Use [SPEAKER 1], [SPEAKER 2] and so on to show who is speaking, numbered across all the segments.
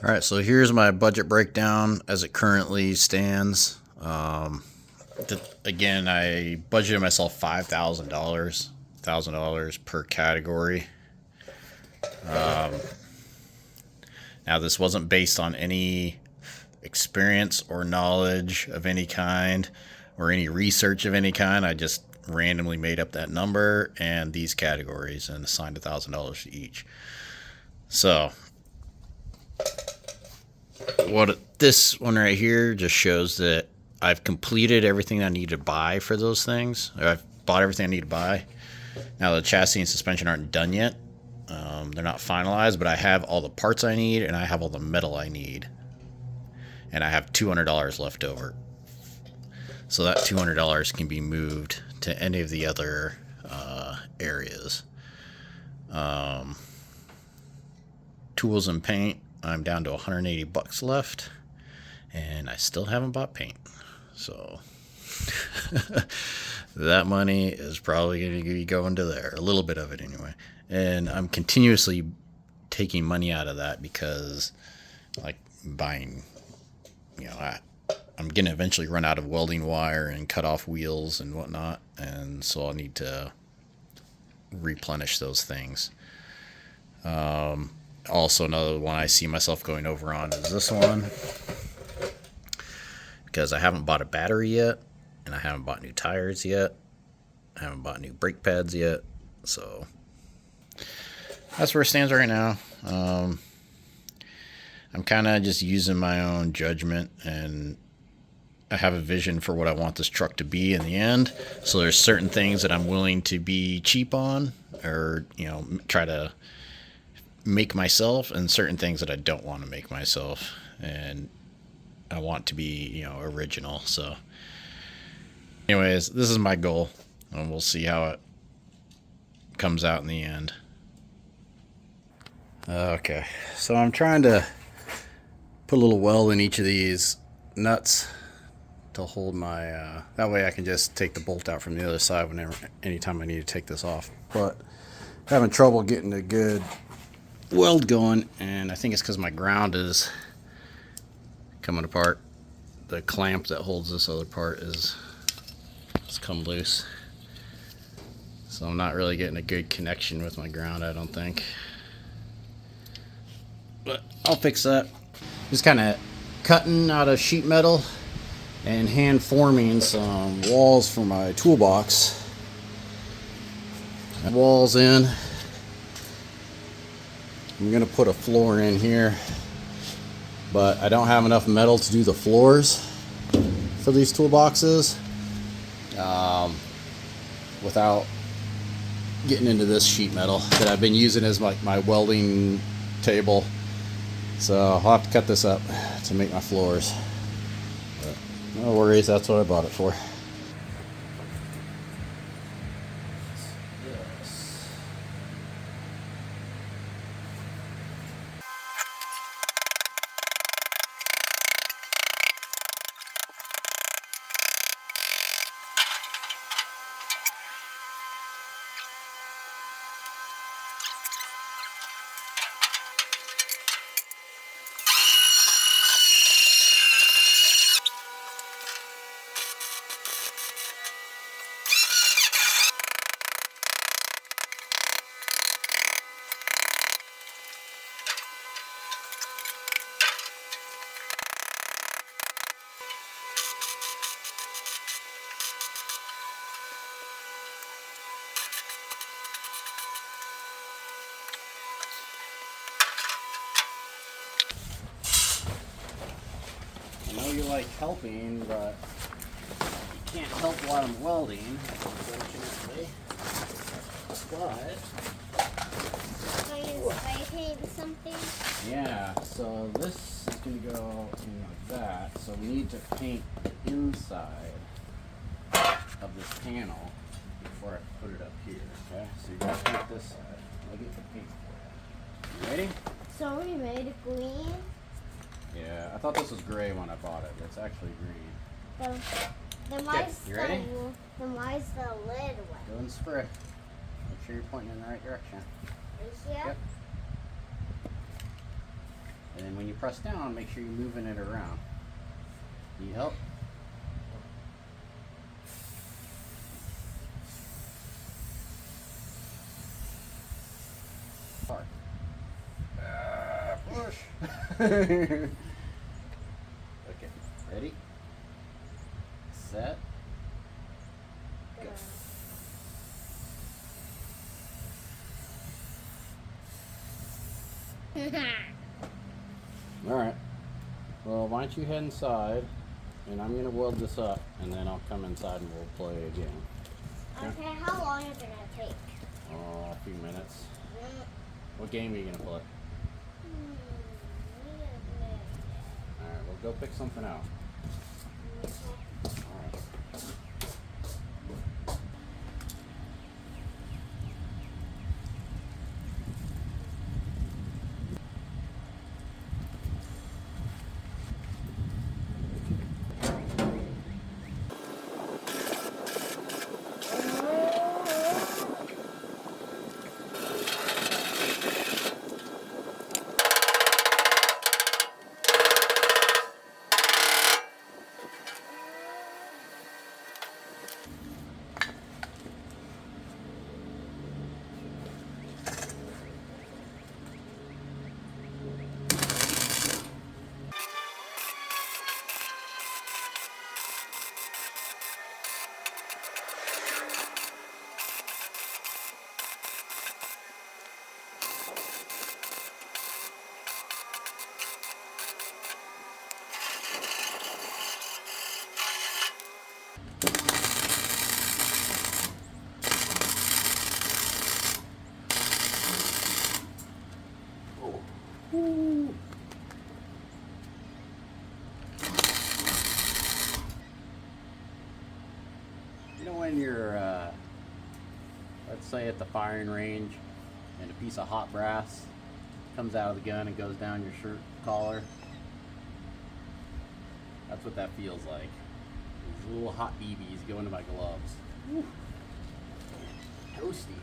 [SPEAKER 1] All right, so here's my budget breakdown as it currently stands. Again, I budgeted myself $5,000 per category. Now, this wasn't based on any experience or knowledge of any kind or any research of any kind. I just randomly made up that number and these categories and assigned $1,000 to each. So what this one right here just shows that I've completed everything I need to buy for those things. I've bought everything I need to buy. Now the chassis and suspension aren't done yet. They're not finalized, but I have all the parts I need and I have all the metal I need. And I have $200 left over. So that $200 can be moved to any of the other areas. Tools and paint, I'm down to 180 bucks left, and I still haven't bought paint. So that money is probably going to be going to there, a little bit of it anyway. And I'm continuously taking money out of that because, like, buying, I'm going to eventually run out of welding wire and cut off wheels and whatnot, and so I'll need to replenish those things. Also, another one I see myself going over on is this one, because I haven't bought a battery yet, and I haven't bought new tires yet, I haven't bought new brake pads yet, so that's where it stands right now. I'm kind of just using my own judgment, and I have a vision for what I want this truck to be in the end. So there's certain things that I'm willing to be cheap on, or try to make myself, and certain things that I don't want to make myself, and I want to be original. So anyways, this is my goal, and we'll see how it comes out in the end. Okay, so I'm trying to put a little weld in each of these nuts to hold my that way I can just take the bolt out from the other side anytime I need to take this off. But having trouble getting a good weld going, and I think it's because my ground is coming apart. The clamp that holds this other part is come loose, so I'm not really getting a good connection with my ground, I don't think, but I'll fix that. Just kind of cutting out of sheet metal and hand forming some walls for my toolbox. Walls in. I'm gonna put a floor in here, but I don't have enough metal to do the floors for these toolboxes without getting into this sheet metal that I've been using as my welding table. So I'll have to cut this up to make my floors. But no worries, that's what I bought it for. I know you like helping, but you can't help while I'm welding, unfortunately. But
[SPEAKER 2] Are you painting something?
[SPEAKER 1] yeah, so this is going to go in like that. So we need to paint the inside of this panel before I put it up here. Okay, so you got to paint this side. I'll get the paint for you. You ready?
[SPEAKER 2] So we made it green.
[SPEAKER 1] Yeah, I thought this was gray when I bought it, but it's actually green.
[SPEAKER 2] Then
[SPEAKER 1] why is you ready?
[SPEAKER 2] Then why is the lid wet?
[SPEAKER 1] Go and spray. Make sure you're pointing in the right direction.
[SPEAKER 2] Right here?
[SPEAKER 1] Yep. And then when you press down, make sure you're moving it around. Need help? Hard. Push. Okay, ready? Set. Go. Alright. Well, why don't you head inside, and I'm going to weld this up, and then I'll come inside and we'll play again.
[SPEAKER 2] Okay, how long is it going to take?
[SPEAKER 1] Oh, a few minutes. What game are you going to play? Alright, well, go pick something out. Alright. Ooh. You know when you're, let's say at the firing range, and a piece of hot brass comes out of the gun and goes down your shirt collar? That's what that feels like. These little hot BBs go into my gloves. Woo. Toasty.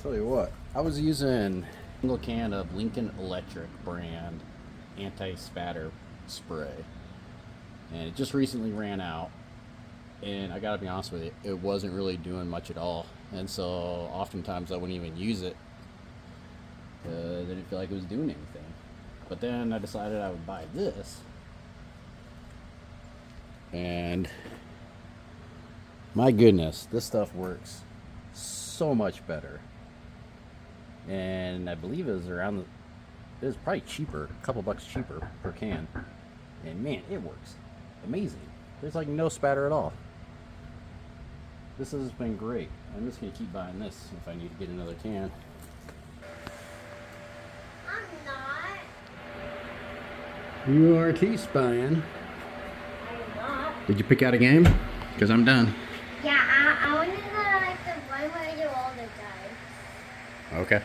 [SPEAKER 1] Tell you what, I was using a single can of Lincoln Electric brand anti-spatter spray, and it just recently ran out, and I gotta be honest with you, it wasn't really doing much at all, and so oftentimes I wouldn't even use it. I didn't feel like it was doing anything. But then I decided I would buy this, and my goodness, this stuff works so much better. And I believe it was probably cheaper, a couple bucks cheaper per can. And man, it works amazing. There's like no spatter at all. This has been great. I'm just gonna keep buying this if I need to get another can.
[SPEAKER 2] I'm not.
[SPEAKER 1] You are spying.
[SPEAKER 2] I'm not.
[SPEAKER 1] Did you pick out a game? Because I'm done.
[SPEAKER 2] Yeah, I wanted to like the one where you all the time.
[SPEAKER 1] Okay.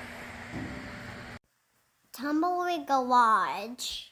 [SPEAKER 2] Tumbleweed Garage.